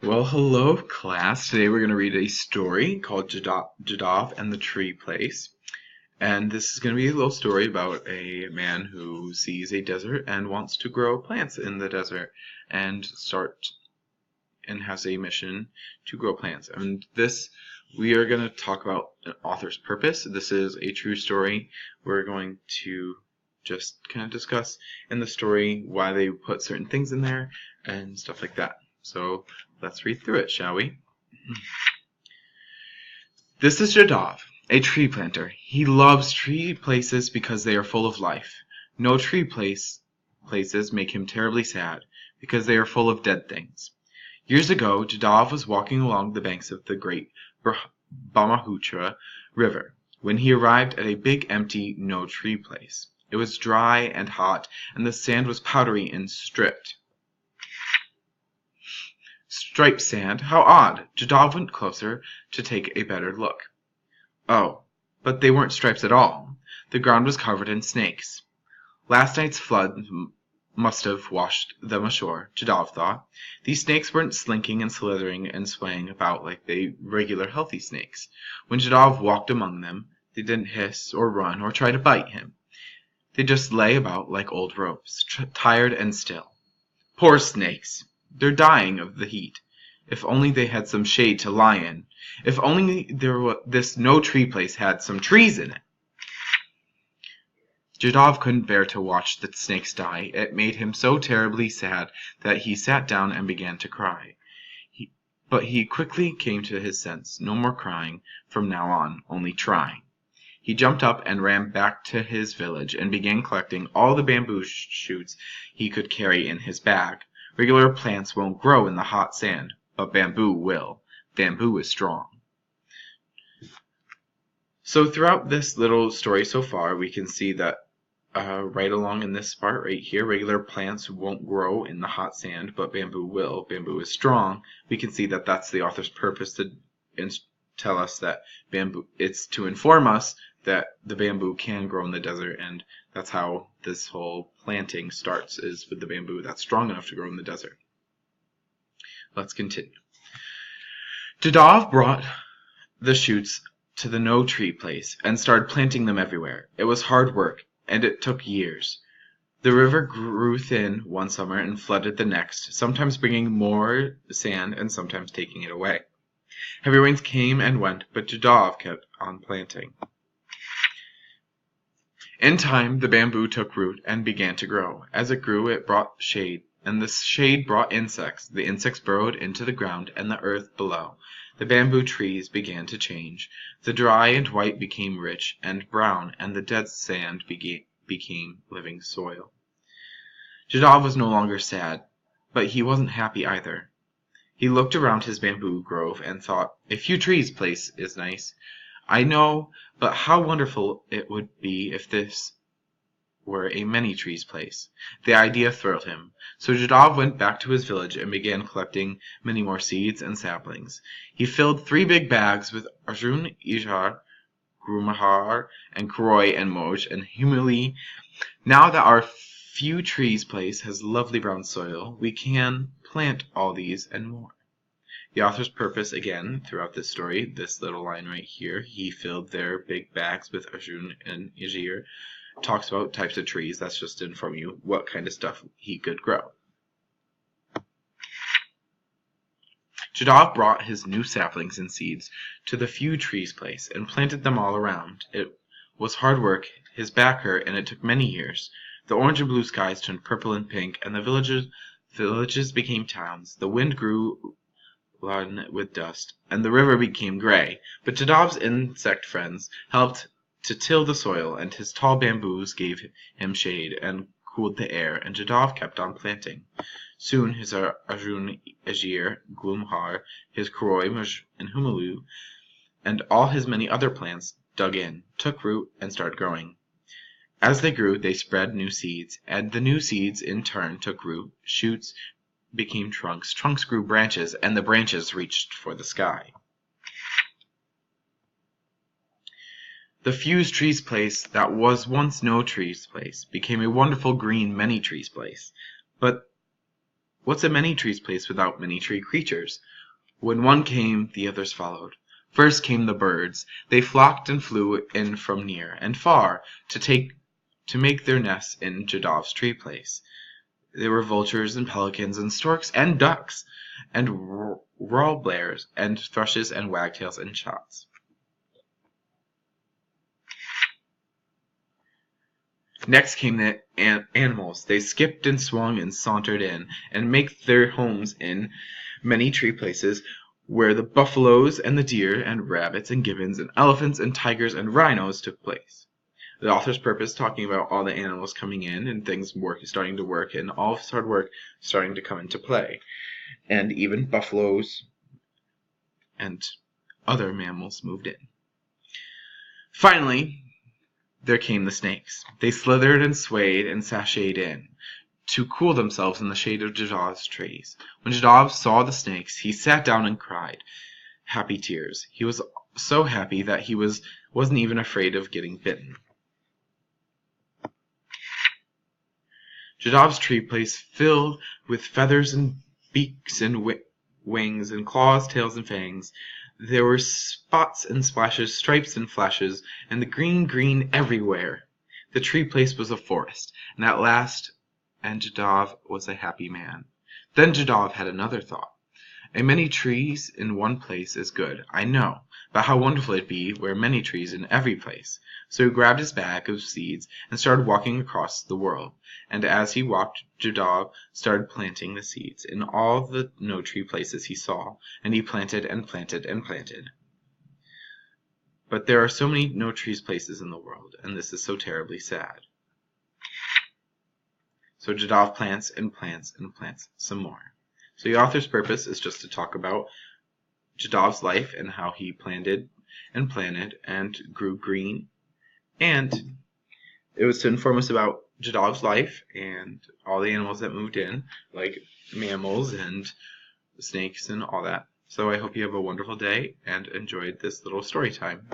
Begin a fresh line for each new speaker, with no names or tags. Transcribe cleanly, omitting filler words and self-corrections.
Well, hello, class. Today we're going to read a story called Jadov and the Tree Place. And this is going to be a little story about a man who sees a desert and wants to grow plants in the desert and has a mission to grow plants. And we are going to talk about an author's purpose. This is a true story. We're going to just kind of discuss in the story why they put certain things in there and stuff like that. So let's read through it, shall we? This is Jadov, a tree planter. He loves tree places because they are full of life. No places make him terribly sad because they are full of dead things. Years ago, Jadov was walking along the banks of the great Brahmaputra River when he arrived at a big empty no-tree place. It was dry and hot, and the sand was powdery and striped sand. How odd! Jadov went closer to take a better look. Oh, but they weren't stripes at all. The ground was covered in snakes. Last night's flood must have washed them ashore, Jadov thought. These snakes weren't slinking and slithering and swaying about like the regular healthy snakes. When Jadov walked among them, they didn't hiss or run or try to bite him. They just lay about like old ropes, tired and still. Poor snakes! They're dying of the heat. If only they had some shade to lie in. If only this no-tree place had some trees in it. Jadov couldn't bear to watch the snakes die. It made him so terribly sad that he sat down and began to cry. But he quickly came to his sense. No more crying from now on, only trying. He jumped up and ran back to his village and began collecting all the bamboo shoots he could carry in his bag. Regular plants won't grow in the hot sand, but bamboo will. Bamboo is strong. So throughout this little story so far, we can see that right along in this part right here, regular plants won't grow in the hot sand, but bamboo will. Bamboo is strong. We can see that that's the author's purpose to tell us that it's to inform us that the bamboo can grow in the desert, and that's how this whole planting starts, is with the bamboo that's strong enough to grow in the desert. Let's continue. Jadov brought the shoots to the no-tree place and started planting them everywhere. It was hard work, and it took years. The river grew thin one summer and flooded the next, sometimes bringing more sand and sometimes taking it away. Heavy rains came and went, but Jadov kept on planting. In time, the bamboo took root and began to grow. As it grew, it brought shade, and the shade brought insects. The insects burrowed into the ground and the earth below. The bamboo trees began to change. The dry and white became rich and brown, and the dead sand became living soil. Jadov was no longer sad, but he wasn't happy either. He looked around his bamboo grove and thought, a few trees place is nice, I know, but how wonderful it would be if this were a many trees place. The idea thrilled him. So Jadov went back to his village and began collecting many more seeds and saplings. He filled 3 big bags with Arjun, Ijar, Grumahar, and Kroy and Moj and Humili. Now that our few trees place has lovely brown soil, we can plant all these and more. The author's purpose, again, throughout this story, this little line right here, he filled their big bags with Arjun and Ijir, talks about types of trees. That's just to inform you what kind of stuff he could grow. Jadov brought his new saplings and seeds to the few trees place and planted them all around. It was hard work, his back hurt, and it took many years. The orange and blue skies turned purple and pink, and the villages became towns. The wind grew laden with dust, and the river became gray. But Jadov's insect friends helped to till the soil, and his tall bamboos gave him shade and cooled the air, and Jadov kept on planting. Soon his Arjun, Ajir, Glumhar, his Kroy, and Humalu, and all his many other plants dug in, took root, and started growing. As they grew, they spread new seeds, and the new seeds in turn took root. Shoots became trunks, trunks grew branches, and the branches reached for the sky. The few trees place that was once no trees place became a wonderful green many trees place. But What's a many trees place without many tree creatures? When one came, the others followed. First came the birds. They flocked and flew in from near and far to make their nests in Jadav's tree place. There were vultures and pelicans and storks and ducks and warblers and thrushes and wagtails and shots. Next came the animals. They skipped and swung and sauntered in, and make their homes in many tree places, where the buffaloes and the deer and rabbits and gibbons and elephants and tigers and rhinos took place. The author's purpose, talking about all the animals coming in and things starting to work, and all of his hard work starting to come into play, and even buffaloes and other mammals moved in. Finally, there came the snakes. They slithered and swayed and sashayed in, to cool themselves in the shade of Jadav's trees. When Jadav saw the snakes, he sat down and cried happy tears. He was so happy that he wasn't even afraid of getting bitten. Jadav's tree place filled with feathers and beaks and wings and claws, tails, and fangs. There were spots and splashes, stripes and flashes, and the green everywhere. The tree place was a forest, and at last Jadav was a happy man. Then Jadav had another thought. A many trees in one place is good, I know, but how wonderful it'd be were many trees in every place. So he grabbed his bag of seeds and started walking across the world. And as he walked, Jadav started planting the seeds in all the no tree places he saw, and he planted and planted and planted. But there are so many no trees places in the world, and this is so terribly sad. So Jadav plants and plants and plants some more. So the author's purpose is just to talk about Jadav's life and how he planted and grew green. And it was to inform us about Jadav's life and all the animals that moved in, like mammals and snakes and all that. So I hope you have a wonderful day and enjoyed this little story time.